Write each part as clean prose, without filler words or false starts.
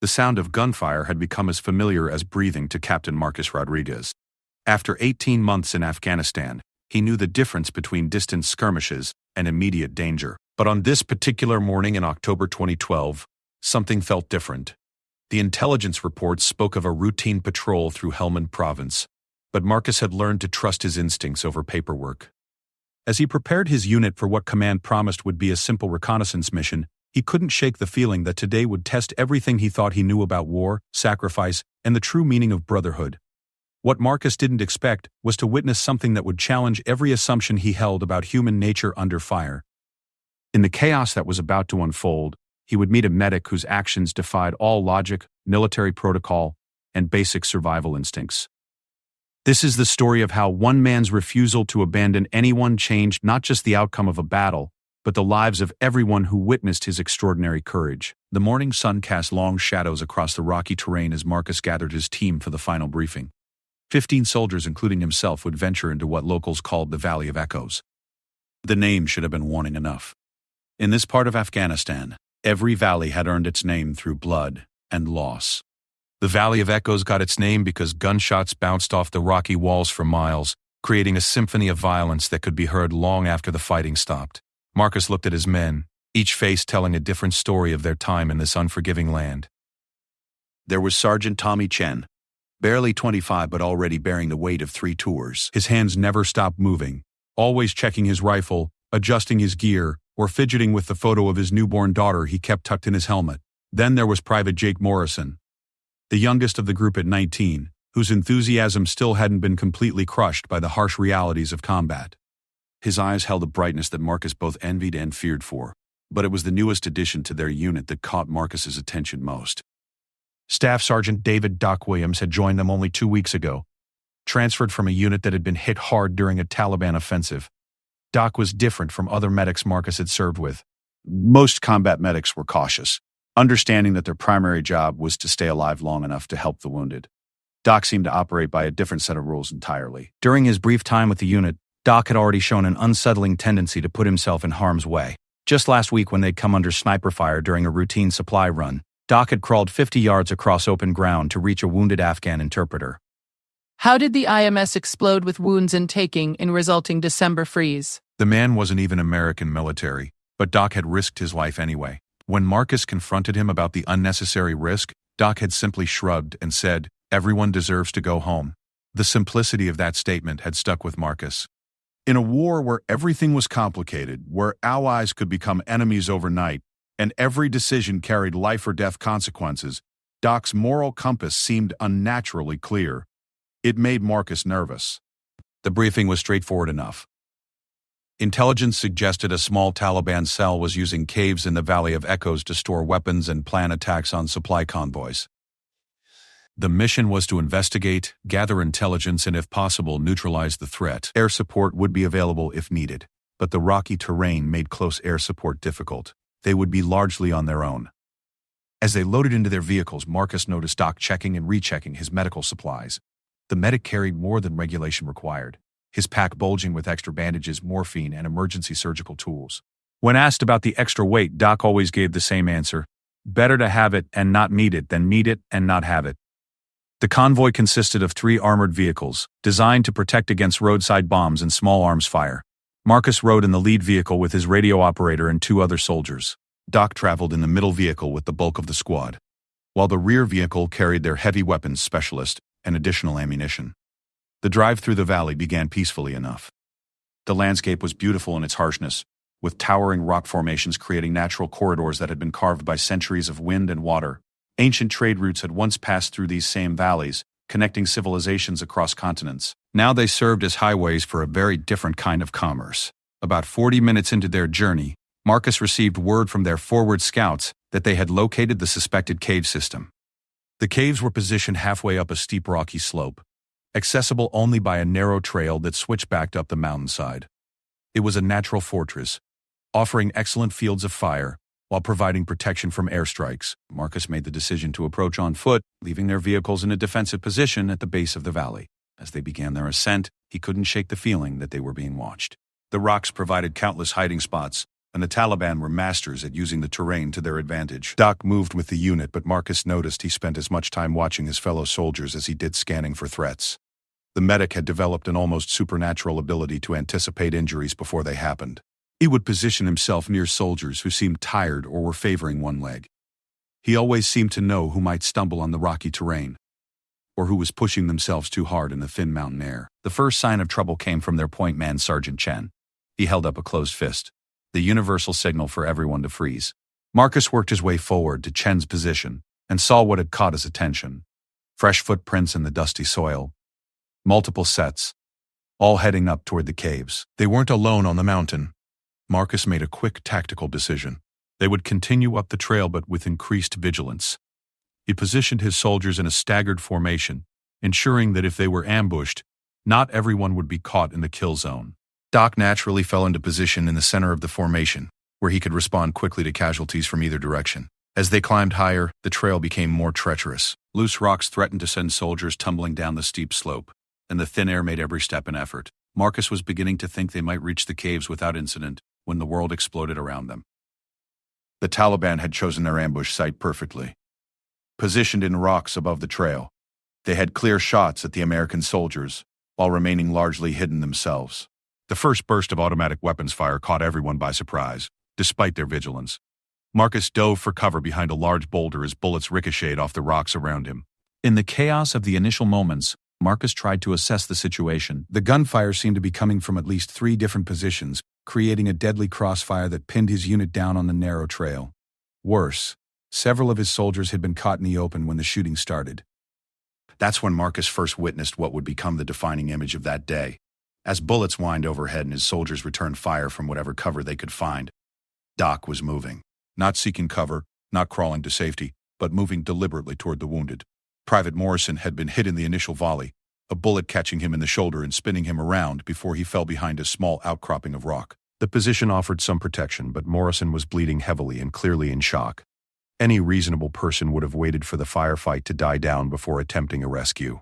The sound of gunfire had become as familiar as breathing to Captain Marcus Rodriguez. After 18 months in Afghanistan, he knew the difference between distant skirmishes and immediate danger. But on this particular morning in October 2012, something felt different. The intelligence reports spoke of a routine patrol through Helmand Province, but Marcus had learned to trust his instincts over paperwork. As he prepared his unit for what command promised would be a simple reconnaissance mission, he couldn't shake the feeling that today would test everything he thought he knew about war, sacrifice, and the true meaning of brotherhood. What Marcus didn't expect was to witness something that would challenge every assumption he held about human nature under fire. In the chaos that was about to unfold, he would meet a medic whose actions defied all logic, military protocol, and basic survival instincts. This is the story of how one man's refusal to abandon anyone changed not just the outcome of a battle, but the lives of everyone who witnessed his extraordinary courage. The morning sun cast long shadows across the rocky terrain as Marcus gathered his team for the final briefing. 15 soldiers, including himself, would venture into what locals called the Valley of Echoes. The name should have been warning enough. In this part of Afghanistan, every valley had earned its name through blood and loss. The Valley of Echoes got its name because gunshots bounced off the rocky walls for miles, creating a symphony of violence that could be heard long after the fighting stopped. Marcus looked at his men, each face telling a different story of their time in this unforgiving land. There was Sergeant Tommy Chen, barely 25 but already bearing the weight of 3 tours. His hands never stopped moving, always checking his rifle, adjusting his gear, or fidgeting with the photo of his newborn daughter he kept tucked in his helmet. Then there was Private Jake Morrison, the youngest of the group at 19, whose enthusiasm still hadn't been completely crushed by the harsh realities of combat. His eyes held a brightness that Marcus both envied and feared for, but it was the newest addition to their unit that caught Marcus's attention most. Staff Sergeant David "Doc" Williams had joined them only 2 weeks ago, transferred from a unit that had been hit hard during a Taliban offensive. Doc was different from other medics Marcus had served with. Most combat medics were cautious, understanding that their primary job was to stay alive long enough to help the wounded. Doc seemed to operate by a different set of rules entirely. During his brief time with the unit, Doc had already shown an unsettling tendency to put himself in harm's way. Just last week when they'd come under sniper fire during a routine supply run, Doc had crawled 50 yards across open ground to reach a wounded Afghan interpreter. How did the IMS explode with wounds and taking in resulting December freeze? The man wasn't even American military, but Doc had risked his life anyway. When Marcus confronted him about the unnecessary risk, Doc had simply shrugged and said, "Everyone deserves to go home." The simplicity of that statement had stuck with Marcus. In a war where everything was complicated, where allies could become enemies overnight, and every decision carried life or death consequences, Doc's moral compass seemed unnaturally clear. It made Marcus nervous. The briefing was straightforward enough. Intelligence suggested a small Taliban cell was using caves in the Valley of Echoes to store weapons and plan attacks on supply convoys. The mission was to investigate, gather intelligence, and if possible, neutralize the threat. Air support would be available if needed, but the rocky terrain made close air support difficult. They would be largely on their own. As they loaded into their vehicles, Marcus noticed Doc checking and rechecking his medical supplies. The medic carried more than regulation required, his pack bulging with extra bandages, morphine, and emergency surgical tools. When asked about the extra weight, Doc always gave the same answer: better to have it and not meet it than meet it and not have it. The convoy consisted of 3 armored vehicles, designed to protect against roadside bombs and small arms fire. Marcus rode in the lead vehicle with his radio operator and 2 other soldiers. Doc traveled in the middle vehicle with the bulk of the squad, while the rear vehicle carried their heavy weapons specialist and additional ammunition. The drive through the valley began peacefully enough. The landscape was beautiful in its harshness, with towering rock formations creating natural corridors that had been carved by centuries of wind and water. Ancient trade routes had once passed through these same valleys, connecting civilizations across continents. Now they served as highways for a very different kind of commerce. About 40 minutes into their journey, Marcus received word from their forward scouts that they had located the suspected cave system. The caves were positioned halfway up a steep rocky slope, accessible only by a narrow trail that switchbacked up the mountainside. It was a natural fortress, offering excellent fields of fire, while providing protection from airstrikes. Marcus made the decision to approach on foot, leaving their vehicles in a defensive position at the base of the valley. As they began their ascent, he couldn't shake the feeling that they were being watched. The rocks provided countless hiding spots, and the Taliban were masters at using the terrain to their advantage. Doc moved with the unit, but Marcus noticed he spent as much time watching his fellow soldiers as he did scanning for threats. The medic had developed an almost supernatural ability to anticipate injuries before they happened. He would position himself near soldiers who seemed tired or were favoring one leg. He always seemed to know who might stumble on the rocky terrain, or who was pushing themselves too hard in the thin mountain air. The first sign of trouble came from their point man, Sergeant Chen. He held up a closed fist, the universal signal for everyone to freeze. Marcus worked his way forward to Chen's position and saw what had caught his attention. Fresh footprints in the dusty soil. Multiple sets, all heading up toward the caves. They weren't alone on the mountain. Marcus made a quick tactical decision. They would continue up the trail, but with increased vigilance. He positioned his soldiers in a staggered formation, ensuring that if they were ambushed, not everyone would be caught in the kill zone. Doc naturally fell into position in the center of the formation, where he could respond quickly to casualties from either direction. As they climbed higher, the trail became more treacherous. Loose rocks threatened to send soldiers tumbling down the steep slope, and the thin air made every step an effort. Marcus was beginning to think they might reach the caves without incident when the world exploded around them. The Taliban had chosen their ambush site perfectly. Positioned in rocks above the trail, they had clear shots at the American soldiers, while remaining largely hidden themselves. The first burst of automatic weapons fire caught everyone by surprise, despite their vigilance. Marcus dove for cover behind a large boulder as bullets ricocheted off the rocks around him. In the chaos of the initial moments, Marcus tried to assess the situation. The gunfire seemed to be coming from at least 3 different positions, creating a deadly crossfire that pinned his unit down on the narrow trail. Worse, several of his soldiers had been caught in the open when the shooting started. That's when Marcus first witnessed what would become the defining image of that day. As bullets whined overhead and his soldiers returned fire from whatever cover they could find, Doc was moving. Not seeking cover, not crawling to safety, but moving deliberately toward the wounded. Private Morrison had been hit in the initial volley, a bullet catching him in the shoulder and spinning him around before he fell behind a small outcropping of rock. The position offered some protection, but Morrison was bleeding heavily and clearly in shock. Any reasonable person would have waited for the firefight to die down before attempting a rescue.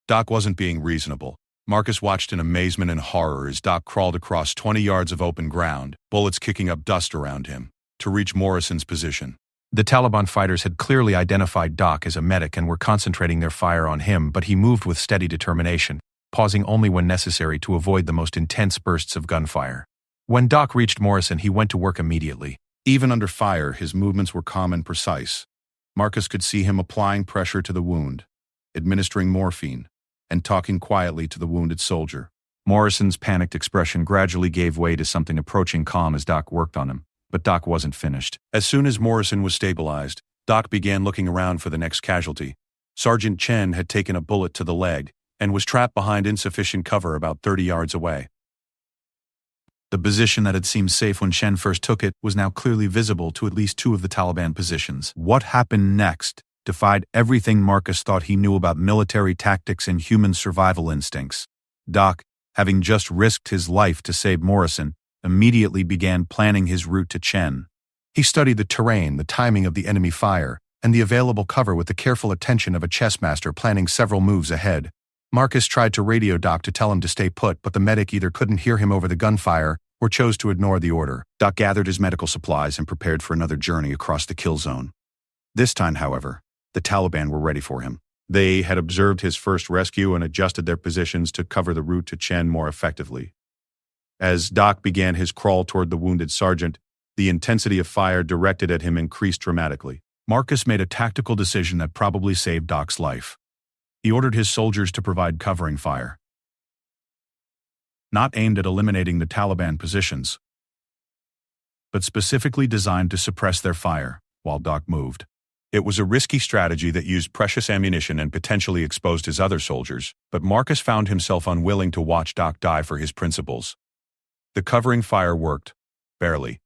Doc wasn't being reasonable. Marcus watched in amazement and horror as Doc crawled across 20 yards of open ground, bullets kicking up dust around him, to reach Morrison's position. The Taliban fighters had clearly identified Doc as a medic and were concentrating their fire on him, but he moved with steady determination, pausing only when necessary to avoid the most intense bursts of gunfire. When Doc reached Morrison, he went to work immediately. Even under fire, his movements were calm and precise. Marcus could see him applying pressure to the wound, administering morphine, and talking quietly to the wounded soldier. Morrison's panicked expression gradually gave way to something approaching calm as Doc worked on him, but Doc wasn't finished. As soon as Morrison was stabilized, Doc began looking around for the next casualty. Sergeant Chen had taken a bullet to the leg and was trapped behind insufficient cover about 30 yards away. The position that had seemed safe when Chen first took it was now clearly visible to at least 2 of the Taliban positions. What happened next defied everything Marcus thought he knew about military tactics and human survival instincts. Doc, having just risked his life to save Morrison, immediately began planning his route to Chen. He studied the terrain, the timing of the enemy fire, and the available cover with the careful attention of a chess master planning several moves ahead. Marcus tried to radio Doc to tell him to stay put, but the medic either couldn't hear him over the gunfire or chose to ignore the order. Doc gathered his medical supplies and prepared for another journey across the kill zone. This time, however, the Taliban were ready for him. They had observed his first rescue and adjusted their positions to cover the route to Chen more effectively. As Doc began his crawl toward the wounded sergeant, the intensity of fire directed at him increased dramatically. Marcus made a tactical decision that probably saved Doc's life. He ordered his soldiers to provide covering fire, not aimed at eliminating the Taliban positions, but specifically designed to suppress their fire while Doc moved. It was a risky strategy that used precious ammunition and potentially exposed his other soldiers, but Marcus found himself unwilling to watch Doc die for his principles. The covering fire worked, barely.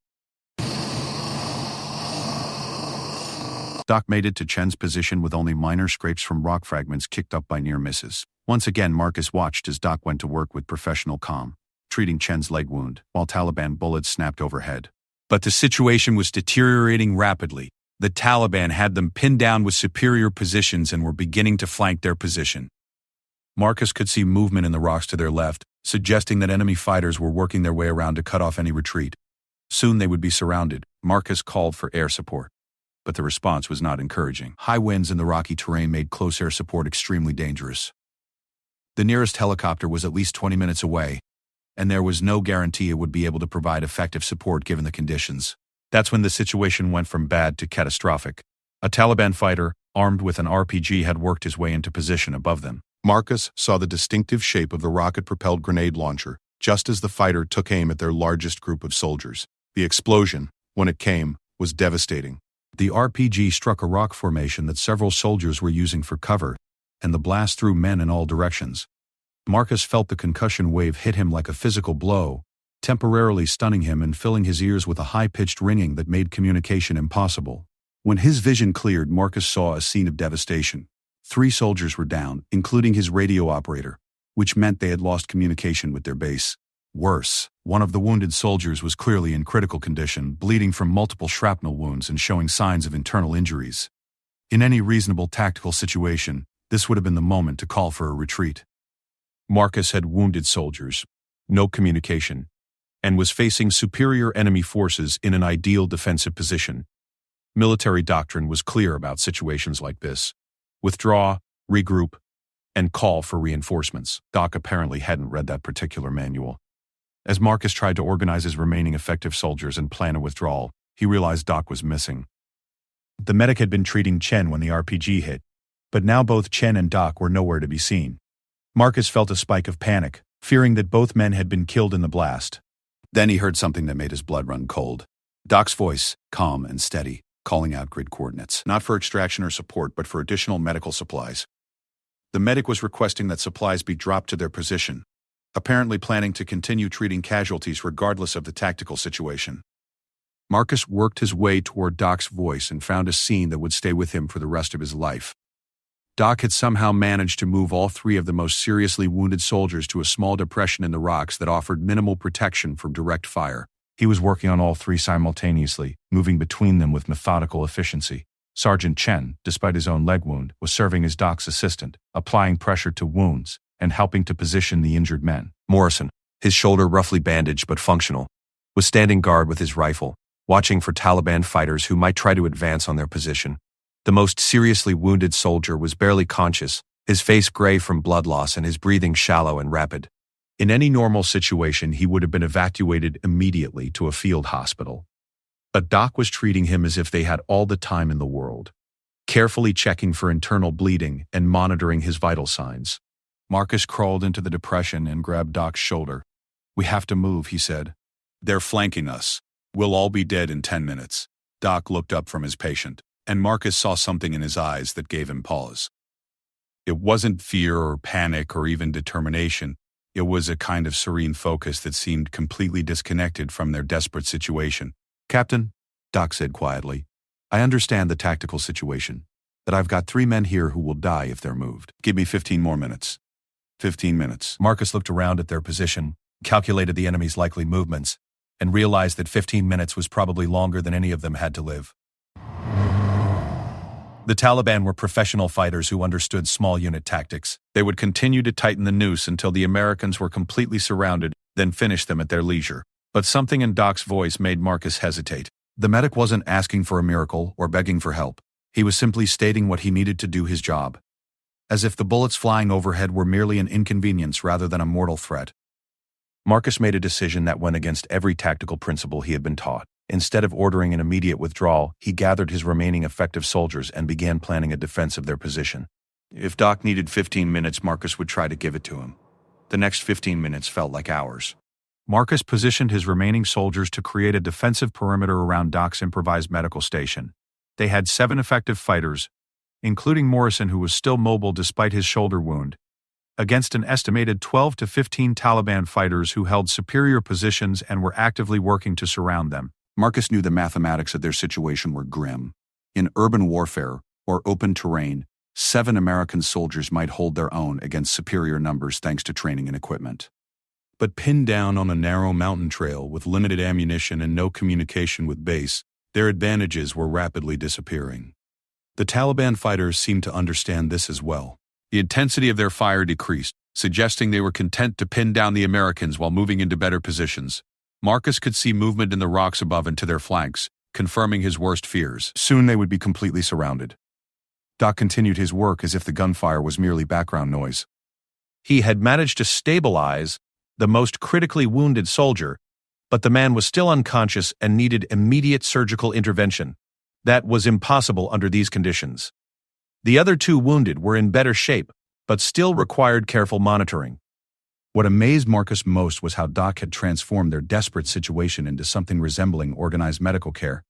Doc made it to Chen's position with only minor scrapes from rock fragments kicked up by near misses. Once again, Marcus watched as Doc went to work with professional calm, treating Chen's leg wound, while Taliban bullets snapped overhead. But the situation was deteriorating rapidly. The Taliban had them pinned down with superior positions and were beginning to flank their position. Marcus could see movement in the rocks to their left, suggesting that enemy fighters were working their way around to cut off any retreat. Soon they would be surrounded. Marcus called for air support, but the response was not encouraging. High winds in the rocky terrain made close air support extremely dangerous. The nearest helicopter was at least 20 minutes away, and there was no guarantee it would be able to provide effective support given the conditions. That's when the situation went from bad to catastrophic. A Taliban fighter, armed with an RPG, had worked his way into position above them. Marcus saw the distinctive shape of the rocket-propelled grenade launcher just as the fighter took aim at their largest group of soldiers. The explosion, when it came, was devastating. The RPG struck a rock formation that several soldiers were using for cover, and the blast threw men in all directions. Marcus felt the concussion wave hit him like a physical blow, temporarily stunning him and filling his ears with a high-pitched ringing that made communication impossible. When his vision cleared, Marcus saw a scene of devastation. 3 soldiers were down, including his radio operator, which meant they had lost communication with their base. Worse, one of the wounded soldiers was clearly in critical condition, bleeding from multiple shrapnel wounds and showing signs of internal injuries. In any reasonable tactical situation, this would have been the moment to call for a retreat. Marcus had wounded soldiers, no communication, and was facing superior enemy forces in an ideal defensive position. Military doctrine was clear about situations like this: withdraw, regroup, and call for reinforcements. Doc apparently hadn't read that particular manual. As Marcus tried to organize his remaining effective soldiers and plan a withdrawal, he realized Doc was missing. The medic had been treating Chen when the RPG hit, but now both Chen and Doc were nowhere to be seen. Marcus felt a spike of panic, fearing that both men had been killed in the blast. Then he heard something that made his blood run cold. Doc's voice, calm and steady, calling out grid coordinates, not for extraction or support, but for additional medical supplies. The medic was requesting that supplies be dropped to their position, apparently planning to continue treating casualties regardless of the tactical situation. Marcus worked his way toward Doc's voice and found a scene that would stay with him for the rest of his life. Doc had somehow managed to move all 3 of the most seriously wounded soldiers to a small depression in the rocks that offered minimal protection from direct fire. He was working on all 3 simultaneously, moving between them with methodical efficiency. Sergeant Chen, despite his own leg wound, was serving as Doc's assistant, applying pressure to wounds and helping to position the injured men. Morrison, his shoulder roughly bandaged but functional, was standing guard with his rifle, watching for Taliban fighters who might try to advance on their position. The most seriously wounded soldier was barely conscious, his face gray from blood loss and his breathing shallow and rapid. In any normal situation, he would have been evacuated immediately to a field hospital. But Doc was treating him as if they had all the time in the world, carefully checking for internal bleeding and monitoring his vital signs. Marcus crawled into the depression and grabbed Doc's shoulder. "We have to move," he said. "They're flanking us. We'll all be dead in 10 minutes. Doc looked up from his patient, and Marcus saw something in his eyes that gave him pause. It wasn't fear or panic or even determination. It was a kind of serene focus that seemed completely disconnected from their desperate situation. "Captain," Doc said quietly, "I understand the tactical situation, that I've got 3 men here who will die if they're moved. Give me 15 more minutes. 15 minutes. Marcus looked around at their position, calculated the enemy's likely movements, and realized that 15 minutes was probably longer than any of them had to live. The Taliban were professional fighters who understood small unit tactics. They would continue to tighten the noose until the Americans were completely surrounded, then finish them at their leisure. But something in Doc's voice made Marcus hesitate. The medic wasn't asking for a miracle or begging for help. He was simply stating what he needed to do his job, as if the bullets flying overhead were merely an inconvenience rather than a mortal threat. Marcus made a decision that went against every tactical principle he had been taught. Instead of ordering an immediate withdrawal, he gathered his remaining effective soldiers and began planning a defense of their position. If Doc needed 15 minutes, Marcus would try to give it to him. The next 15 minutes felt like hours. Marcus positioned his remaining soldiers to create a defensive perimeter around Doc's improvised medical station. They had 7 effective fighters, including Morrison, who was still mobile despite his shoulder wound, against an estimated 12 to 15 Taliban fighters who held superior positions and were actively working to surround them. Marcus knew the mathematics of their situation were grim. In urban warfare, or open terrain, 7 American soldiers might hold their own against superior numbers thanks to training and equipment. But pinned down on a narrow mountain trail with limited ammunition and no communication with base, their advantages were rapidly disappearing. The Taliban fighters seemed to understand this as well. The intensity of their fire decreased, suggesting they were content to pin down the Americans while moving into better positions. Marcus could see movement in the rocks above and to their flanks, confirming his worst fears. Soon they would be completely surrounded. Doc continued his work as if the gunfire was merely background noise. He had managed to stabilize the most critically wounded soldier, but the man was still unconscious and needed immediate surgical intervention. That was impossible under these conditions. The other two wounded were in better shape, but still required careful monitoring. What amazed Marcus most was how Doc had transformed their desperate situation into something resembling organized medical care.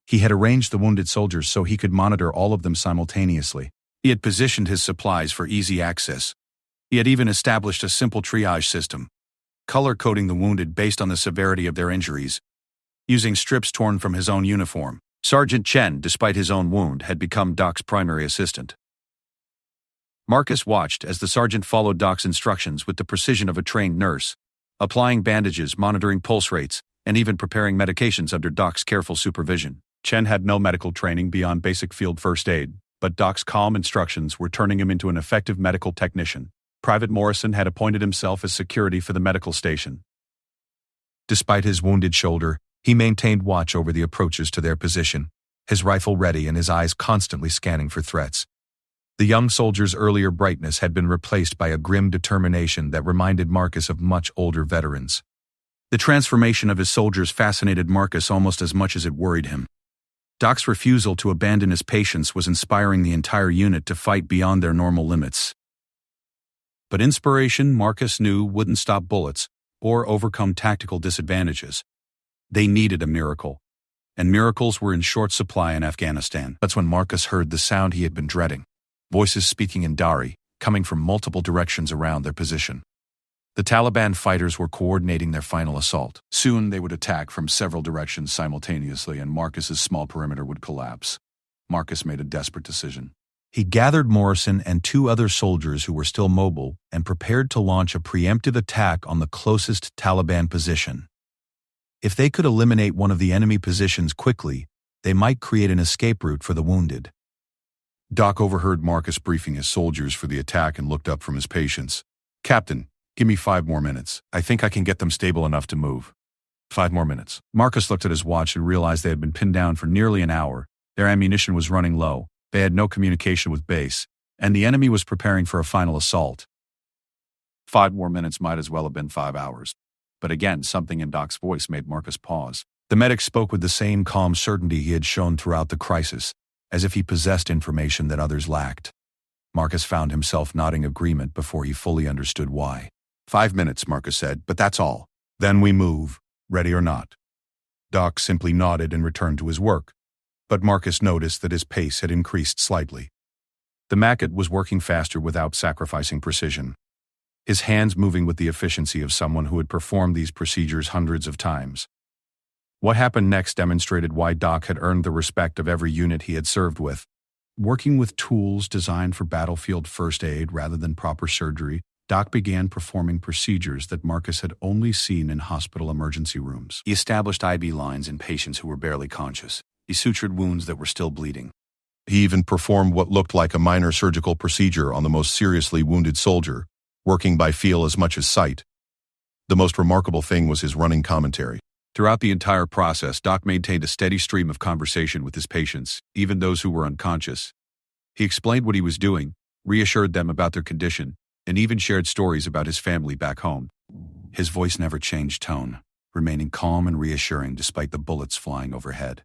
He had arranged the wounded soldiers so he could monitor all of them simultaneously. He had positioned his supplies for easy access. He had even established a simple triage system, color-coding the wounded based on the severity of their injuries, using strips torn from his own uniform. Sergeant Chen, despite his own wound, had become Doc's primary assistant. Marcus watched as the sergeant followed Doc's instructions with the precision of a trained nurse, applying bandages, monitoring pulse rates, and even preparing medications under Doc's careful supervision. Chen had no medical training beyond basic field first aid, but Doc's calm instructions were turning him into an effective medical technician. Private Morrison had appointed himself as security for the medical station. Despite his wounded shoulder, he maintained watch over the approaches to their position, his rifle ready and his eyes constantly scanning for threats. The young soldier's earlier brightness had been replaced by a grim determination that reminded Marcus of much older veterans. The transformation of his soldiers fascinated Marcus almost as much as it worried him. Doc's refusal to abandon his patients was inspiring the entire unit to fight beyond their normal limits. But inspiration, Marcus knew, wouldn't stop bullets or overcome tactical disadvantages. They needed a miracle, and miracles were in short supply in Afghanistan. That's when Marcus heard the sound he had been dreading. Voices speaking in Dari, coming from multiple directions around their position. The Taliban fighters were coordinating their final assault. Soon they would attack from several directions simultaneously and Marcus's small perimeter would collapse. Marcus made a desperate decision. He gathered Morrison and two other soldiers who were still mobile and prepared to launch a preemptive attack on the closest Taliban position. If they could eliminate one of the enemy positions quickly, they might create an escape route for the wounded. Doc overheard Marcus briefing his soldiers for the attack and looked up from his patients. "Captain, give me 5 more minutes. I think I can get them stable enough to move." 5 more minutes. Marcus looked at his watch and realized they had been pinned down for nearly an hour. Their ammunition was running low. They had no communication with base, and the enemy was preparing for a final assault. 5 more minutes might as well have been 5 hours. But again, something in Doc's voice made Marcus pause. The medic spoke with the same calm certainty he had shown throughout the crisis, as if he possessed information that others lacked. Marcus found himself nodding agreement before he fully understood why. 5 minutes, Marcus said, but that's all. Then we move, ready or not. Doc simply nodded and returned to his work. But Marcus noticed that his pace had increased slightly. The Macket was working faster without sacrificing precision, his hands moving with the efficiency of someone who had performed these procedures hundreds of times. What happened next demonstrated why Doc had earned the respect of every unit he had served with. Working with tools designed for battlefield first aid rather than proper surgery, Doc began performing procedures that Marcus had only seen in hospital emergency rooms. He established IV lines in patients who were barely conscious. He sutured wounds that were still bleeding. He even performed what looked like a minor surgical procedure on the most seriously wounded soldier, working by feel as much as sight. The most remarkable thing was his running commentary. Throughout the entire process, Doc maintained a steady stream of conversation with his patients, even those who were unconscious. He explained what he was doing, reassured them about their condition, and even shared stories about his family back home. His voice never changed tone, remaining calm and reassuring despite the bullets flying overhead.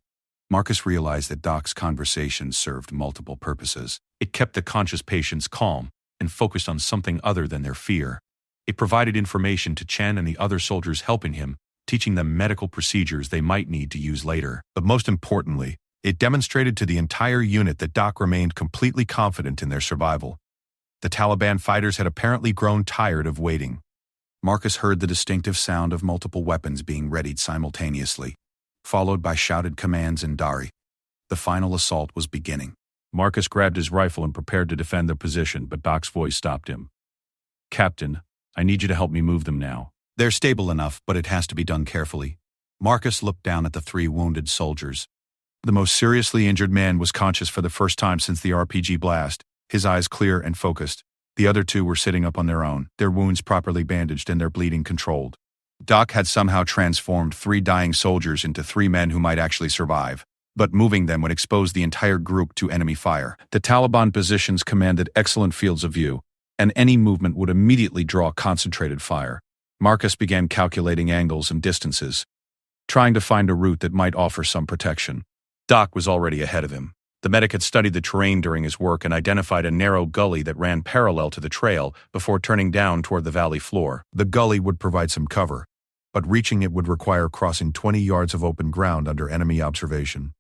Marcus realized that Doc's conversation served multiple purposes. It kept the conscious patients calm and focused on something other than their fear. It provided information to Chen and the other soldiers helping him, teaching them medical procedures they might need to use later. But most importantly, it demonstrated to the entire unit that Doc remained completely confident in their survival. The Taliban fighters had apparently grown tired of waiting. Marcus heard the distinctive sound of multiple weapons being readied simultaneously, followed by shouted commands in Dari. The final assault was beginning. Marcus grabbed his rifle and prepared to defend their position, but Doc's voice stopped him. "Captain, I need you to help me move them now. They're stable enough, but it has to be done carefully." Marcus looked down at the 3 wounded soldiers. The most seriously injured man was conscious for the first time since the RPG blast, his eyes clear and focused. The other 2 were sitting up on their own, their wounds properly bandaged and their bleeding controlled. Doc had somehow transformed 3 dying soldiers into 3 men who might actually survive, but moving them would expose the entire group to enemy fire. The Taliban positions commanded excellent fields of view, and any movement would immediately draw concentrated fire. Marcus began calculating angles and distances, trying to find a route that might offer some protection. Doc was already ahead of him. The medic had studied the terrain during his work and identified a narrow gully that ran parallel to the trail before turning down toward the valley floor. The gully would provide some cover, but reaching it would require crossing 20 yards of open ground under enemy observation.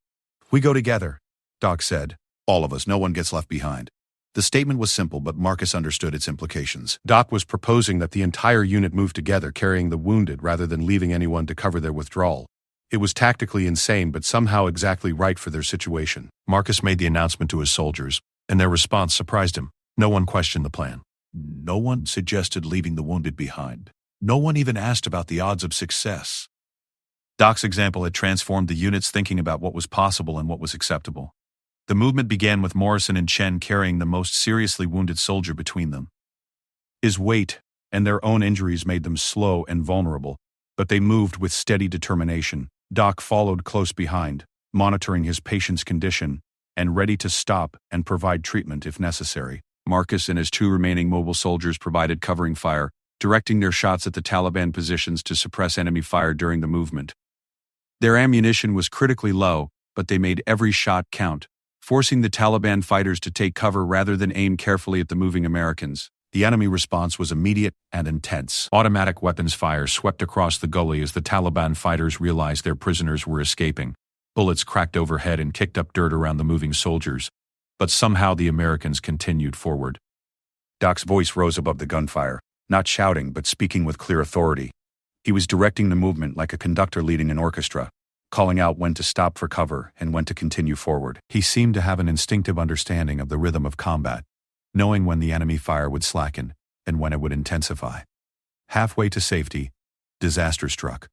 "We go together," Doc said. "All of us, no one gets left behind." The statement was simple, but Marcus understood its implications. Doc was proposing that the entire unit move together carrying the wounded rather than leaving anyone to cover their withdrawal. It was tactically insane, but somehow exactly right for their situation. Marcus made the announcement to his soldiers, and their response surprised him. No one questioned the plan. No one suggested leaving the wounded behind. No one even asked about the odds of success. Doc's example had transformed the unit's thinking about what was possible and what was acceptable. The movement began with Morrison and Chen carrying the most seriously wounded soldier between them. His weight and their own injuries made them slow and vulnerable, but they moved with steady determination. Doc followed close behind, monitoring his patient's condition, and ready to stop and provide treatment if necessary. Marcus and his 2 remaining mobile soldiers provided covering fire, directing their shots at the Taliban positions to suppress enemy fire during the movement. Their ammunition was critically low, but they made every shot count, forcing the Taliban fighters to take cover rather than aim carefully at the moving Americans. The enemy response was immediate and intense. Automatic weapons fire swept across the gully as the Taliban fighters realized their prisoners were escaping. Bullets cracked overhead and kicked up dirt around the moving soldiers, but somehow the Americans continued forward. Doc's voice rose above the gunfire, not shouting but speaking with clear authority. He was directing the movement like a conductor leading an orchestra, calling out when to stop for cover and when to continue forward. He seemed to have an instinctive understanding of the rhythm of combat, knowing when the enemy fire would slacken and when it would intensify. Halfway to safety, disaster struck.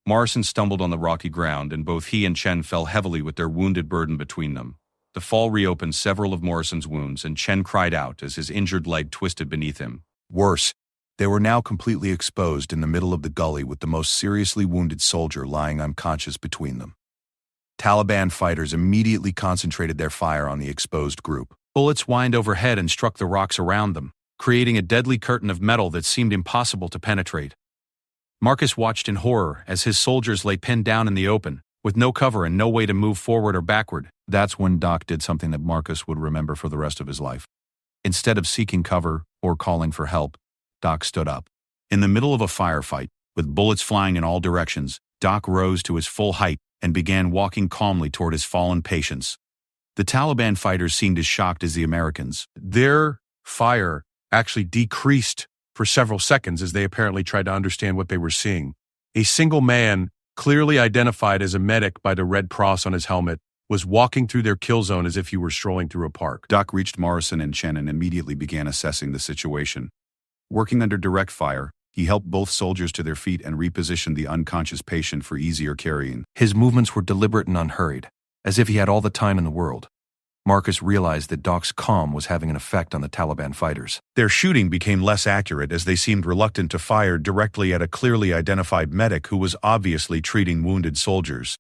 Morrison stumbled on the rocky ground, and both he and Chen fell heavily with their wounded burden between them. The fall reopened several of Morrison's wounds, and Chen cried out as his injured leg twisted beneath him. Worse, they were now completely exposed in the middle of the gully with the most seriously wounded soldier lying unconscious between them. Taliban fighters immediately concentrated their fire on the exposed group. Bullets whined overhead and struck the rocks around them, creating a deadly curtain of metal that seemed impossible to penetrate. Marcus watched in horror as his soldiers lay pinned down in the open, with no cover and no way to move forward or backward. That's when Doc did something that Marcus would remember for the rest of his life. Instead of seeking cover or calling for help, Doc stood up. In the middle of a firefight, with bullets flying in all directions, Doc rose to his full height and began walking calmly toward his fallen patients. The Taliban fighters seemed as shocked as the Americans. Their fire actually decreased for several seconds as they apparently tried to understand what they were seeing. A single man, clearly identified as a medic by the red cross on his helmet, was walking through their kill zone as if he were strolling through a park. Doc reached Morrison and Chen and immediately began assessing the situation. Working under direct fire, he helped both soldiers to their feet and repositioned the unconscious patient for easier carrying. His movements were deliberate and unhurried, as if he had all the time in the world. Marcus realized that Doc's calm was having an effect on the Taliban fighters. Their shooting became less accurate as they seemed reluctant to fire directly at a clearly identified medic who was obviously treating wounded soldiers.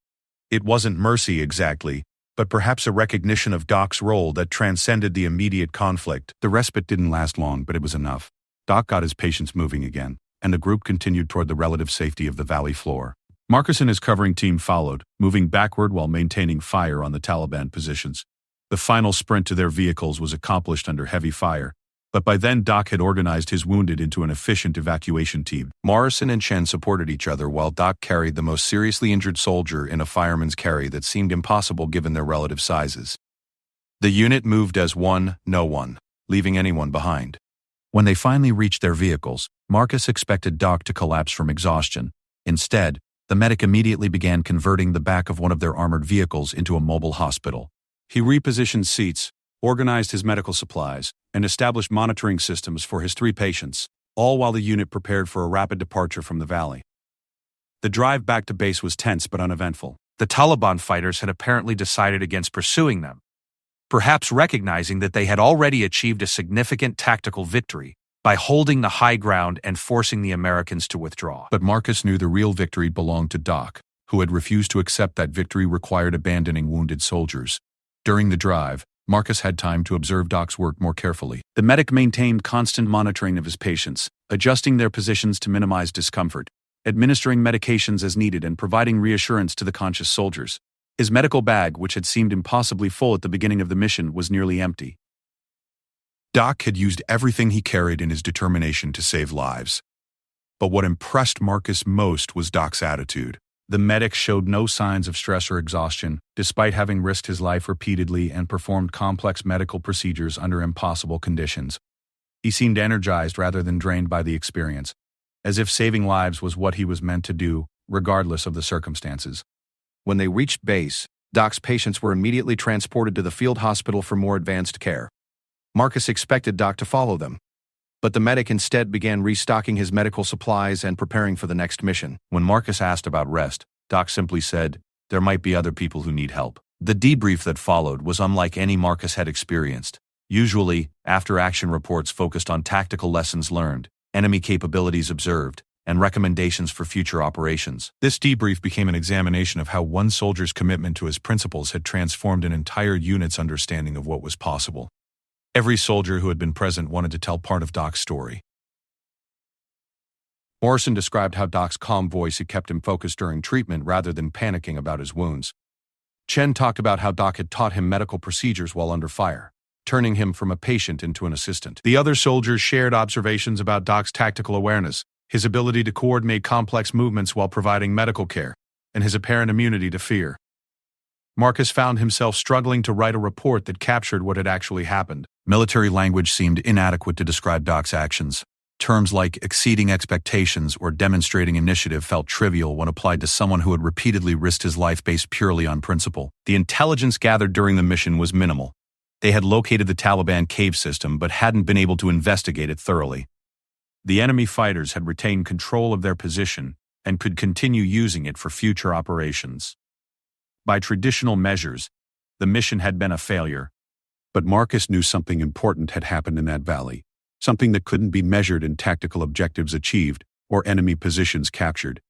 It wasn't mercy exactly, but perhaps a recognition of Doc's role that transcended the immediate conflict. The respite didn't last long, but it was enough. Doc got his patients moving again, and the group continued toward the relative safety of the valley floor. Marcus and his covering team followed, moving backward while maintaining fire on the Taliban positions. The final sprint to their vehicles was accomplished under heavy fire, but by then Doc had organized his wounded into an efficient evacuation team. Morrison and Chen supported each other while Doc carried the most seriously injured soldier in a fireman's carry that seemed impossible given their relative sizes. The unit moved as one, no one, leaving anyone behind. When they finally reached their vehicles, Marcus expected Doc to collapse from exhaustion. Instead, the medic immediately began converting the back of one of their armored vehicles into a mobile hospital. He repositioned seats, organized his medical supplies, and established monitoring systems for his 3 patients, all while the unit prepared for a rapid departure from the valley. The drive back to base was tense but uneventful. The Taliban fighters had apparently decided against pursuing them, perhaps recognizing that they had already achieved a significant tactical victory by holding the high ground and forcing the Americans to withdraw. But Marcus knew the real victory belonged to Doc, who had refused to accept that victory required abandoning wounded soldiers. During the drive, Marcus had time to observe Doc's work more carefully. The medic maintained constant monitoring of his patients, adjusting their positions to minimize discomfort, administering medications as needed, and providing reassurance to the conscious soldiers. His medical bag, which had seemed impossibly full at the beginning of the mission, was nearly empty. Doc had used everything he carried in his determination to save lives. But what impressed Marcus most was Doc's attitude. The medic showed no signs of stress or exhaustion, despite having risked his life repeatedly and performed complex medical procedures under impossible conditions. He seemed energized rather than drained by the experience, as if saving lives was what he was meant to do, regardless of the circumstances. When they reached base, Doc's patients were immediately transported to the field hospital for more advanced care. Marcus expected Doc to follow them, but the medic instead began restocking his medical supplies and preparing for the next mission. When Marcus asked about rest, Doc simply said, "There might be other people who need help." The debrief that followed was unlike any Marcus had experienced. Usually, after-action reports focused on tactical lessons learned, enemy capabilities observed, and recommendations for future operations. This debrief became an examination of how one soldier's commitment to his principles had transformed an entire unit's understanding of what was possible. Every soldier who had been present wanted to tell part of Doc's story. Morrison described how Doc's calm voice had kept him focused during treatment rather than panicking about his wounds. Chen talked about how Doc had taught him medical procedures while under fire, turning him from a patient into an assistant. The other soldiers shared observations about Doc's tactical awareness, his ability to coordinate complex movements while providing medical care, and his apparent immunity to fear. Marcus found himself struggling to write a report that captured what had actually happened. Military language seemed inadequate to describe Doc's actions. Terms like exceeding expectations or demonstrating initiative felt trivial when applied to someone who had repeatedly risked his life based purely on principle. The intelligence gathered during the mission was minimal. They had located the Taliban cave system but hadn't been able to investigate it thoroughly. The enemy fighters had retained control of their position and could continue using it for future operations. By traditional measures, the mission had been a failure. But Marcus knew something important had happened in that valley, something that couldn't be measured in tactical objectives achieved or enemy positions captured.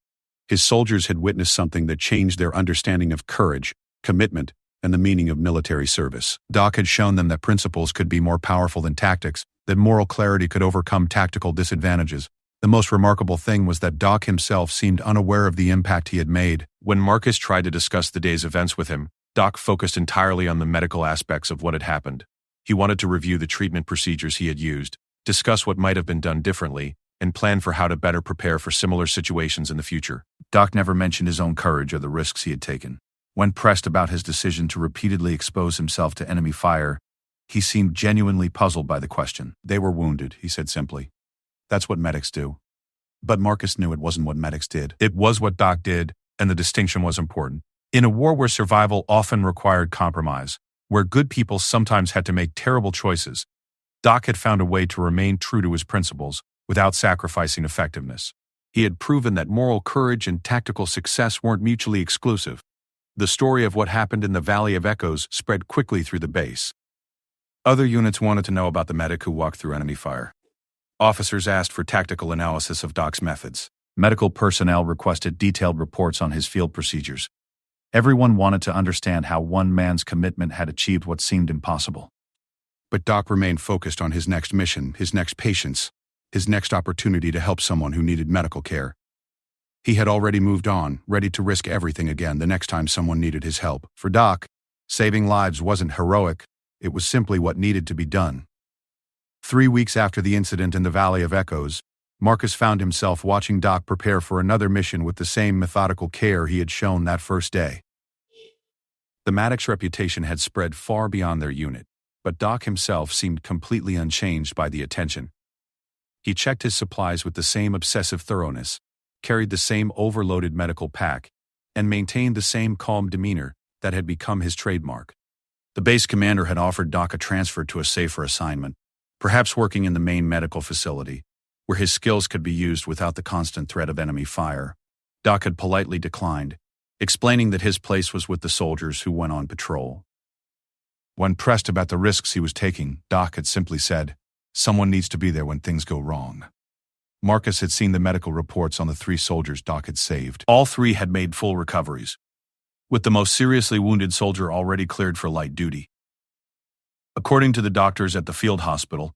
His soldiers had witnessed something that changed their understanding of courage, commitment, and the meaning of military service. Doc had shown them that principles could be more powerful than tactics, that moral clarity could overcome tactical disadvantages. The most remarkable thing was that Doc himself seemed unaware of the impact he had made. When Marcus tried to discuss the day's events with him, Doc focused entirely on the medical aspects of what had happened. He wanted to review the treatment procedures he had used, discuss what might have been done differently, and plan for how to better prepare for similar situations in the future. Doc never mentioned his own courage or the risks he had taken. When pressed about his decision to repeatedly expose himself to enemy fire, he seemed genuinely puzzled by the question. "They were wounded," he said simply. "That's what medics do." But Marcus knew it wasn't what medics did. It was what Doc did, and the distinction was important. In a war where survival often required compromise, where good people sometimes had to make terrible choices, Doc had found a way to remain true to his principles without sacrificing effectiveness. He had proven that moral courage and tactical success weren't mutually exclusive. The story of what happened in the Valley of Echoes spread quickly through the base. Other units wanted to know about the medic who walked through enemy fire. Officers asked for tactical analysis of Doc's methods. Medical personnel requested detailed reports on his field procedures. Everyone wanted to understand how one man's commitment had achieved what seemed impossible. But Doc remained focused on his next mission, his next patients, his next opportunity to help someone who needed medical care. He had already moved on, ready to risk everything again the next time someone needed his help. For Doc, saving lives wasn't heroic, it was simply what needed to be done. 3 weeks after the incident in the Valley of Echoes, Marcus found himself watching Doc prepare for another mission with the same methodical care he had shown that first day. The medic's reputation had spread far beyond their unit, but Doc himself seemed completely unchanged by the attention. He checked his supplies with the same obsessive thoroughness, carried the same overloaded medical pack, and maintained the same calm demeanor that had become his trademark. The base commander had offered Doc a transfer to a safer assignment, perhaps working in the main medical facility, where his skills could be used without the constant threat of enemy fire. Doc had politely declined, explaining that his place was with the soldiers who went on patrol. When pressed about the risks he was taking, Doc had simply said, Someone needs to be there when things go wrong. Marcus had seen the medical reports on the 3 soldiers Doc had saved. All 3 had made full recoveries, with the most seriously wounded soldier already cleared for light duty. According to the doctors at the field hospital,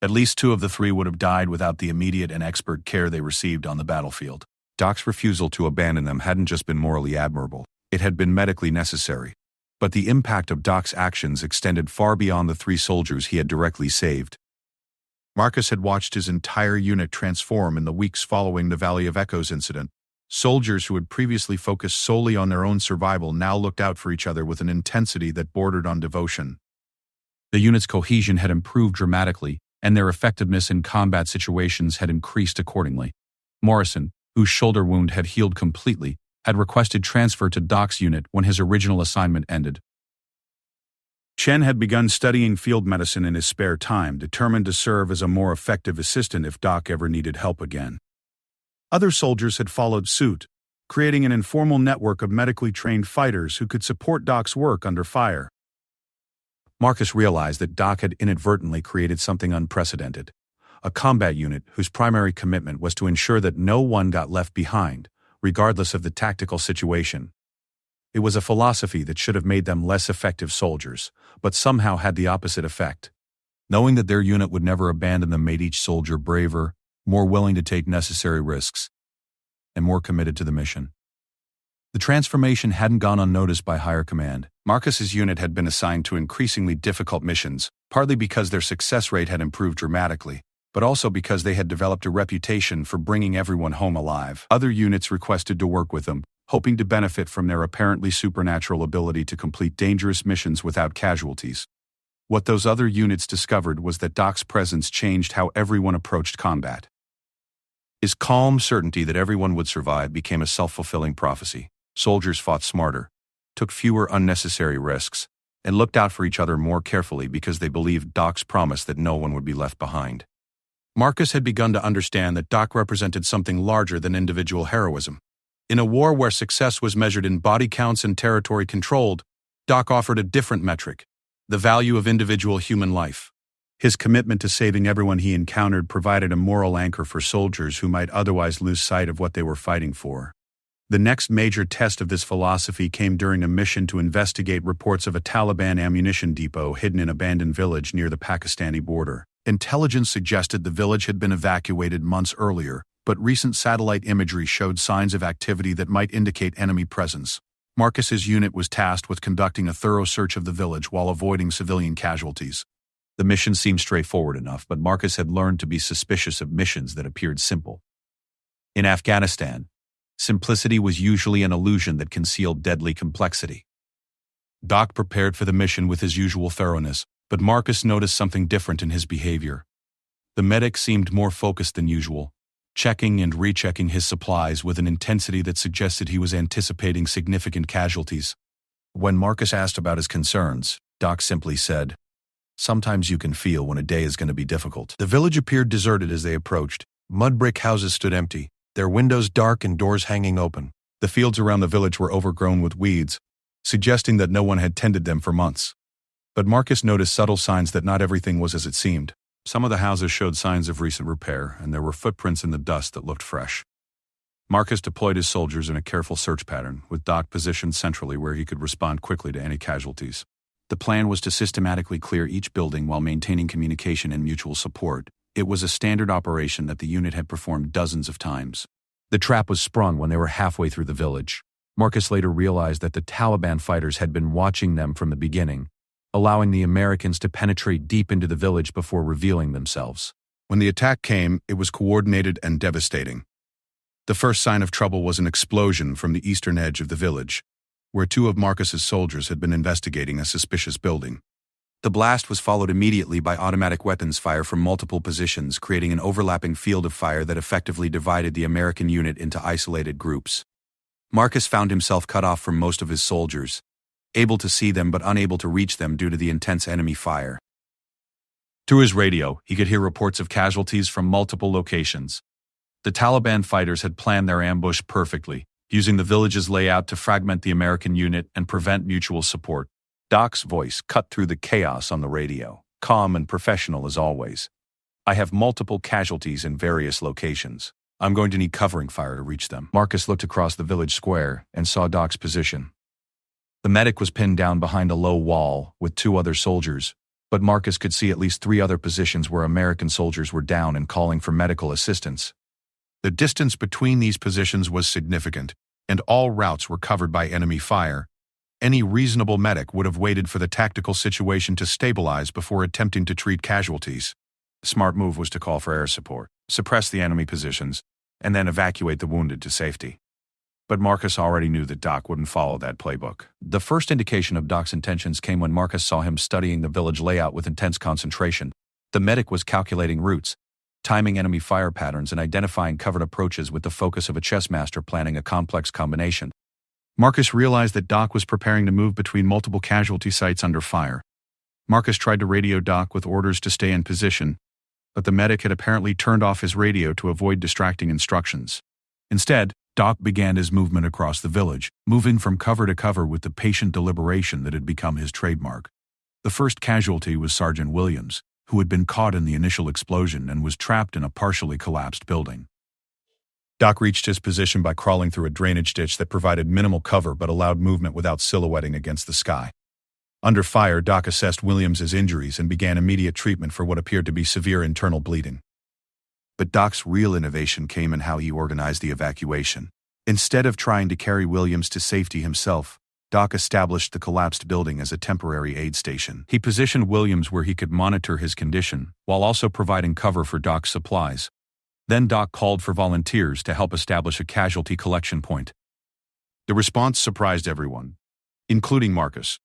at least 2 of the 3 would have died without the immediate and expert care they received on the battlefield. Doc's refusal to abandon them hadn't just been morally admirable, it had been medically necessary. But the impact of Doc's actions extended far beyond the 3 soldiers he had directly saved. Marcus had watched his entire unit transform in the weeks following the Valley of Echoes incident. Soldiers who had previously focused solely on their own survival now looked out for each other with an intensity that bordered on devotion. The unit's cohesion had improved dramatically, and their effectiveness in combat situations had increased accordingly. Morrison, whose shoulder wound had healed completely, had requested transfer to Doc's unit when his original assignment ended. Chen had begun studying field medicine in his spare time, determined to serve as a more effective assistant if Doc ever needed help again. Other soldiers had followed suit, creating an informal network of medically trained fighters who could support Doc's work under fire. Marcus realized that Doc had inadvertently created something unprecedented, a combat unit whose primary commitment was to ensure that no one got left behind, regardless of the tactical situation. It was a philosophy that should have made them less effective soldiers, but somehow had the opposite effect. Knowing that their unit would never abandon them made each soldier braver, more willing to take necessary risks, and more committed to the mission. The transformation hadn't gone unnoticed by higher command. Marcus's unit had been assigned to increasingly difficult missions, partly because their success rate had improved dramatically, but also because they had developed a reputation for bringing everyone home alive. Other units requested to work with them, hoping to benefit from their apparently supernatural ability to complete dangerous missions without casualties. What those other units discovered was that Doc's presence changed how everyone approached combat. His calm certainty that everyone would survive became a self-fulfilling prophecy. Soldiers fought smarter, took fewer unnecessary risks, and looked out for each other more carefully because they believed Doc's promise that no one would be left behind. Marcus had begun to understand that Doc represented something larger than individual heroism. In a war where success was measured in body counts and territory controlled, Doc offered a different metric: the value of individual human life. His commitment to saving everyone he encountered provided a moral anchor for soldiers who might otherwise lose sight of what they were fighting for. The next major test of this philosophy came during a mission to investigate reports of a Taliban ammunition depot hidden in an abandoned village near the Pakistani border. Intelligence suggested the village had been evacuated months earlier, but recent satellite imagery showed signs of activity that might indicate enemy presence. Marcus's unit was tasked with conducting a thorough search of the village while avoiding civilian casualties. The mission seemed straightforward enough, but Marcus had learned to be suspicious of missions that appeared simple. In Afghanistan, simplicity was usually an illusion that concealed deadly complexity. Doc prepared for the mission with his usual thoroughness, but Marcus noticed something different in his behavior. The medic seemed more focused than usual, checking and rechecking his supplies with an intensity that suggested he was anticipating significant casualties. When Marcus asked about his concerns, Doc simply said, "Sometimes you can feel when a day is going to be difficult." The village appeared deserted as they approached. Mud brick houses stood empty, their windows dark and doors hanging open. The fields around the village were overgrown with weeds, suggesting that no one had tended them for months. But Marcus noticed subtle signs that not everything was as it seemed. Some of the houses showed signs of recent repair, and there were footprints in the dust that looked fresh. Marcus deployed his soldiers in a careful search pattern, with Doc positioned centrally where he could respond quickly to any casualties. The plan was to systematically clear each building while maintaining communication and mutual support. It was a standard operation that the unit had performed dozens of times. The trap was sprung when they were halfway through the village. Marcus later realized that the Taliban fighters had been watching them from the beginning, allowing the Americans to penetrate deep into the village before revealing themselves. When the attack came, it was coordinated and devastating. The first sign of trouble was an explosion from the eastern edge of the village, where 2 of Marcus's soldiers had been investigating a suspicious building. The blast was followed immediately by automatic weapons fire from multiple positions, creating an overlapping field of fire that effectively divided the American unit into isolated groups. Marcus found himself cut off from most of his soldiers, able to see them but unable to reach them due to the intense enemy fire. Through his radio, he could hear reports of casualties from multiple locations. The Taliban fighters had planned their ambush perfectly, using the village's layout to fragment the American unit and prevent mutual support. Doc's voice cut through the chaos on the radio, calm and professional as always. I have multiple casualties in various locations. I'm going to need covering fire to reach them. Marcus looked across the village square and saw Doc's position. The medic was pinned down behind a low wall with 2 other soldiers, but Marcus could see at least 3 other positions where American soldiers were down and calling for medical assistance. The distance between these positions was significant, and all routes were covered by enemy fire. Any reasonable medic would have waited for the tactical situation to stabilize before attempting to treat casualties. The smart move was to call for air support, suppress the enemy positions, and then evacuate the wounded to safety. But Marcus already knew that Doc wouldn't follow that playbook. The first indication of Doc's intentions came when Marcus saw him studying the village layout with intense concentration. The medic was calculating routes, timing enemy fire patterns, and identifying covered approaches with the focus of a chess master planning a complex combination. Marcus realized that Doc was preparing to move between multiple casualty sites under fire. Marcus tried to radio Doc with orders to stay in position, but the medic had apparently turned off his radio to avoid distracting instructions. Instead, Doc began his movement across the village, moving from cover to cover with the patient deliberation that had become his trademark. The first casualty was Sergeant Williams, who had been caught in the initial explosion and was trapped in a partially collapsed building. Doc reached his position by crawling through a drainage ditch that provided minimal cover but allowed movement without silhouetting against the sky. Under fire, Doc assessed Williams's injuries and began immediate treatment for what appeared to be severe internal bleeding. But Doc's real innovation came in how he organized the evacuation. Instead of trying to carry Williams to safety himself, Doc established the collapsed building as a temporary aid station. He positioned Williams where he could monitor his condition, while also providing cover for Doc's supplies. Then Doc called for volunteers to help establish a casualty collection point. The response surprised everyone, including Marcus.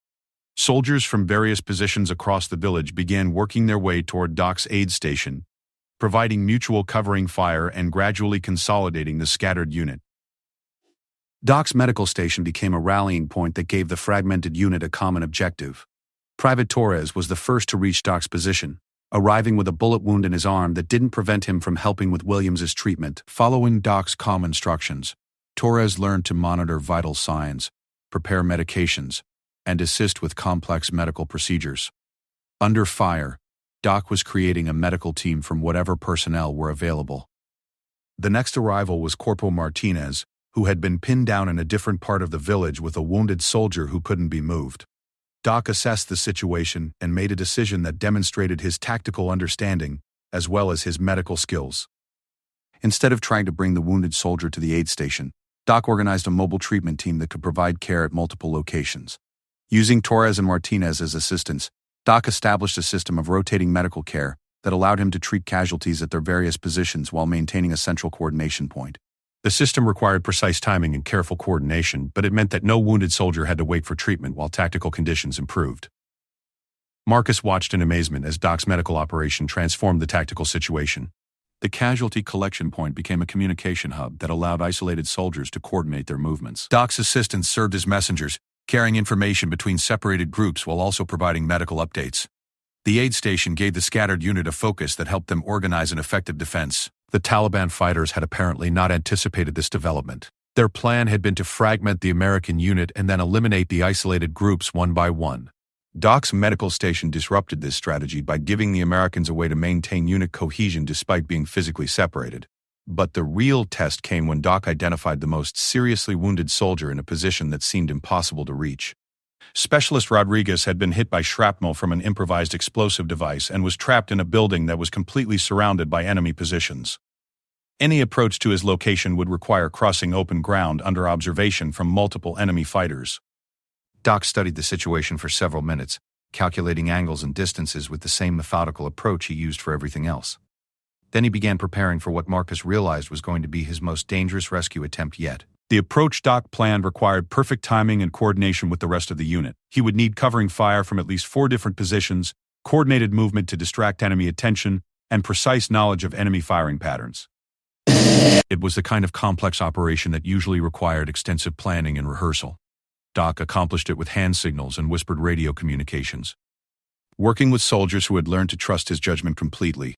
Soldiers from various positions across the village began working their way toward Doc's aid station, providing mutual covering fire and gradually consolidating the scattered unit. Doc's medical station became a rallying point that gave the fragmented unit a common objective. Private Torres was the first to reach Doc's position, arriving with a bullet wound in his arm that didn't prevent him from helping with Williams's treatment. Following Doc's calm instructions, Torres learned to monitor vital signs, prepare medications, and assist with complex medical procedures. Under fire, Doc was creating a medical team from whatever personnel were available. The next arrival was Corporal Martinez, who had been pinned down in a different part of the village with a wounded soldier who couldn't be moved. Doc assessed the situation and made a decision that demonstrated his tactical understanding as well as his medical skills. Instead of trying to bring the wounded soldier to the aid station, Doc organized a mobile treatment team that could provide care at multiple locations. Using Torres and Martinez as assistants, Doc established a system of rotating medical care that allowed him to treat casualties at their various positions while maintaining a central coordination point. The system required precise timing and careful coordination, but it meant that no wounded soldier had to wait for treatment while tactical conditions improved. Marcus watched in amazement as Doc's medical operation transformed the tactical situation. The casualty collection point became a communication hub that allowed isolated soldiers to coordinate their movements. Doc's assistants served as messengers, carrying information between separated groups while also providing medical updates. The aid station gave the scattered unit a focus that helped them organize an effective defense. The Taliban fighters had apparently not anticipated this development. Their plan had been to fragment the American unit and then eliminate the isolated groups one by one. Doc's medical station disrupted this strategy by giving the Americans a way to maintain unit cohesion despite being physically separated. But the real test came when Doc identified the most seriously wounded soldier in a position that seemed impossible to reach. Specialist Rodriguez had been hit by shrapnel from an improvised explosive device and was trapped in a building that was completely surrounded by enemy positions. Any approach to his location would require crossing open ground under observation from multiple enemy fighters. Doc studied the situation for several minutes, calculating angles and distances with the same methodical approach he used for everything else. Then he began preparing for what Marcus realized was going to be his most dangerous rescue attempt yet. The approach Doc planned required perfect timing and coordination with the rest of the unit. He would need covering fire from at least 4 different positions, coordinated movement to distract enemy attention, and precise knowledge of enemy firing patterns. It was the kind of complex operation that usually required extensive planning and rehearsal. Doc accomplished it with hand signals and whispered radio communications. Working with soldiers who had learned to trust his judgment completely,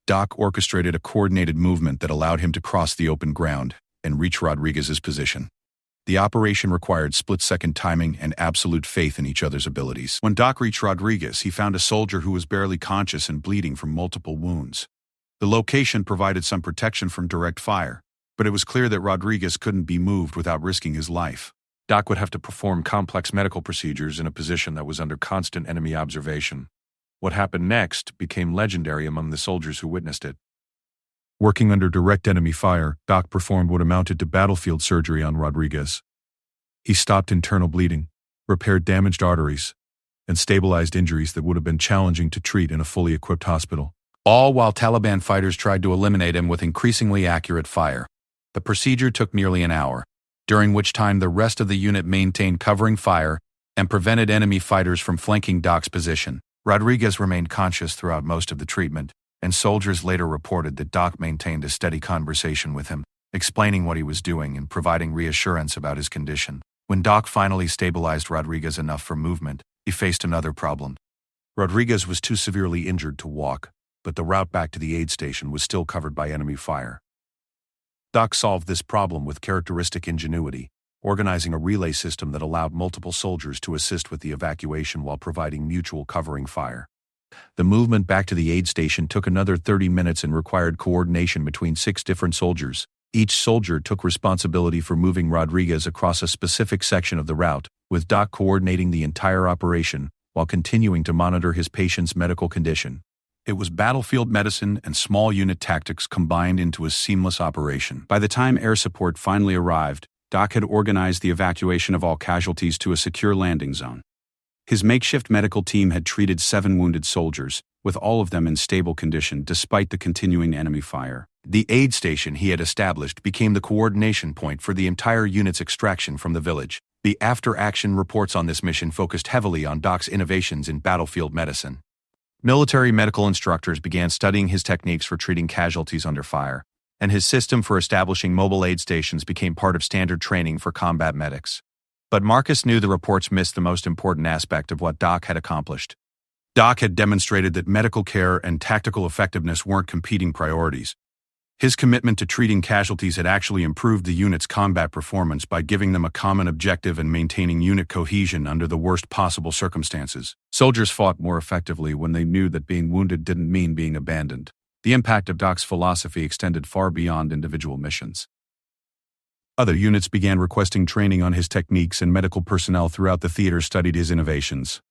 Doc orchestrated a coordinated movement that allowed him to cross the open ground and reach Rodriguez's position. The operation required split-second timing and absolute faith in each other's abilities. When Doc reached Rodriguez, he found a soldier who was barely conscious and bleeding from multiple wounds. The location provided some protection from direct fire, but it was clear that Rodriguez couldn't be moved without risking his life. Doc would have to perform complex medical procedures in a position that was under constant enemy observation. What happened next became legendary among the soldiers who witnessed it. Working under direct enemy fire, Doc performed what amounted to battlefield surgery on Rodriguez. He stopped internal bleeding, repaired damaged arteries, and stabilized injuries that would have been challenging to treat in a fully equipped hospital. All while Taliban fighters tried to eliminate him with increasingly accurate fire. The procedure took nearly an hour, during which time the rest of the unit maintained covering fire and prevented enemy fighters from flanking Doc's position. Rodriguez remained conscious throughout most of the treatment, and soldiers later reported that Doc maintained a steady conversation with him, explaining what he was doing and providing reassurance about his condition. When Doc finally stabilized Rodriguez enough for movement, he faced another problem. Rodriguez was too severely injured to walk, but the route back to the aid station was still covered by enemy fire. Doc solved this problem with characteristic ingenuity, organizing a relay system that allowed multiple soldiers to assist with the evacuation while providing mutual covering fire. The movement back to the aid station took another 30 minutes and required coordination between 6 different soldiers. Each soldier took responsibility for moving Rodriguez across a specific section of the route, with Doc coordinating the entire operation while continuing to monitor his patient's medical condition. It was battlefield medicine and small unit tactics combined into a seamless operation. By the time air support finally arrived, Doc had organized the evacuation of all casualties to a secure landing zone. His makeshift medical team had treated 7 wounded soldiers, with all of them in stable condition despite the continuing enemy fire. The aid station he had established became the coordination point for the entire unit's extraction from the village. The after-action reports on this mission focused heavily on Doc's innovations in battlefield medicine. Military medical instructors began studying his techniques for treating casualties under fire, and his system for establishing mobile aid stations became part of standard training for combat medics. But Marcus knew the reports missed the most important aspect of what Doc had accomplished. Doc had demonstrated that medical care and tactical effectiveness weren't competing priorities. His commitment to treating casualties had actually improved the unit's combat performance by giving them a common objective and maintaining unit cohesion under the worst possible circumstances. Soldiers fought more effectively when they knew that being wounded didn't mean being abandoned. The impact of Doc's philosophy extended far beyond individual missions. Other units began requesting training on his techniques, and medical personnel throughout the theater studied his innovations.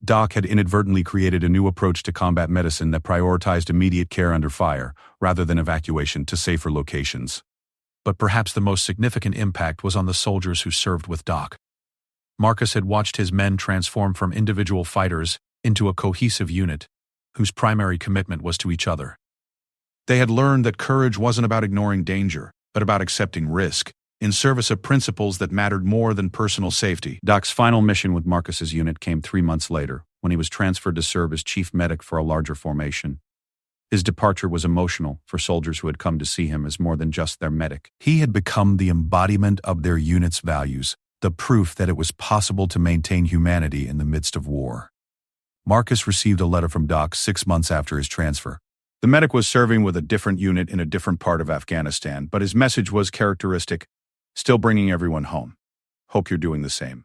Doc had inadvertently created a new approach to combat medicine that prioritized immediate care under fire, rather than evacuation to safer locations. But perhaps the most significant impact was on the soldiers who served with Doc. Marcus had watched his men transform from individual fighters into a cohesive unit, whose primary commitment was to each other. They had learned that courage wasn't about ignoring danger, but about accepting risk, in service of principles that mattered more than personal safety. Doc's final mission with Marcus's unit came 3 months later, when he was transferred to serve as chief medic for a larger formation. His departure was emotional for soldiers who had come to see him as more than just their medic. He had become the embodiment of their unit's values, the proof that it was possible to maintain humanity in the midst of war. Marcus received a letter from Doc 6 months after his transfer. The medic was serving with a different unit in a different part of Afghanistan, but his message was characteristic: still bringing everyone home. Hope you're doing the same.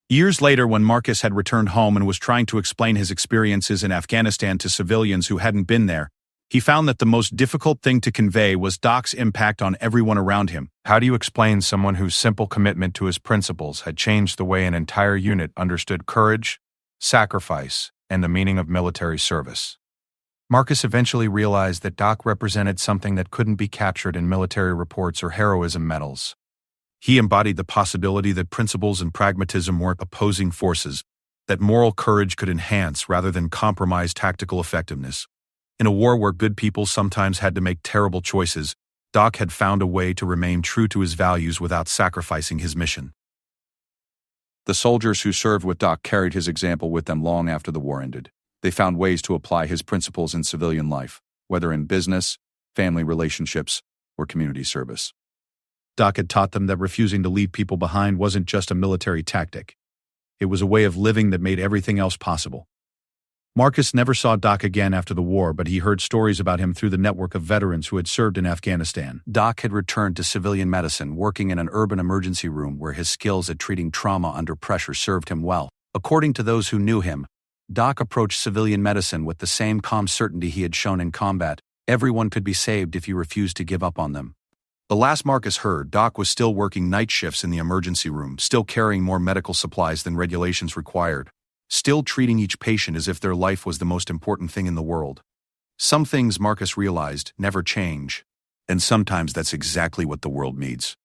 Years later, when Marcus had returned home and was trying to explain his experiences in Afghanistan to civilians who hadn't been there, he found that the most difficult thing to convey was Doc's impact on everyone around him. How do you explain someone whose simple commitment to his principles had changed the way an entire unit understood courage, sacrifice, and the meaning of military service? Marcus eventually realized that Doc represented something that couldn't be captured in military reports or heroism medals. He embodied the possibility that principles and pragmatism weren't opposing forces, that moral courage could enhance rather than compromise tactical effectiveness. In a war where good people sometimes had to make terrible choices, Doc had found a way to remain true to his values without sacrificing his mission. The soldiers who served with Doc carried his example with them long after the war ended. They found ways to apply his principles in civilian life, whether in business, family relationships, or community service. Doc had taught them that refusing to leave people behind wasn't just a military tactic. It was a way of living that made everything else possible. Marcus never saw Doc again after the war, but he heard stories about him through the network of veterans who had served in Afghanistan. Doc had returned to civilian medicine, working in an urban emergency room where his skills at treating trauma under pressure served him well. According to those who knew him, Doc approached civilian medicine with the same calm certainty he had shown in combat, Everyone could be saved if you refused to give up on them. The last Marcus heard, Doc was still working night shifts in the emergency room, still carrying more medical supplies than regulations required, still treating each patient as if their life was the most important thing in the world. Some things, Marcus realized, never change, and sometimes that's exactly what the world needs.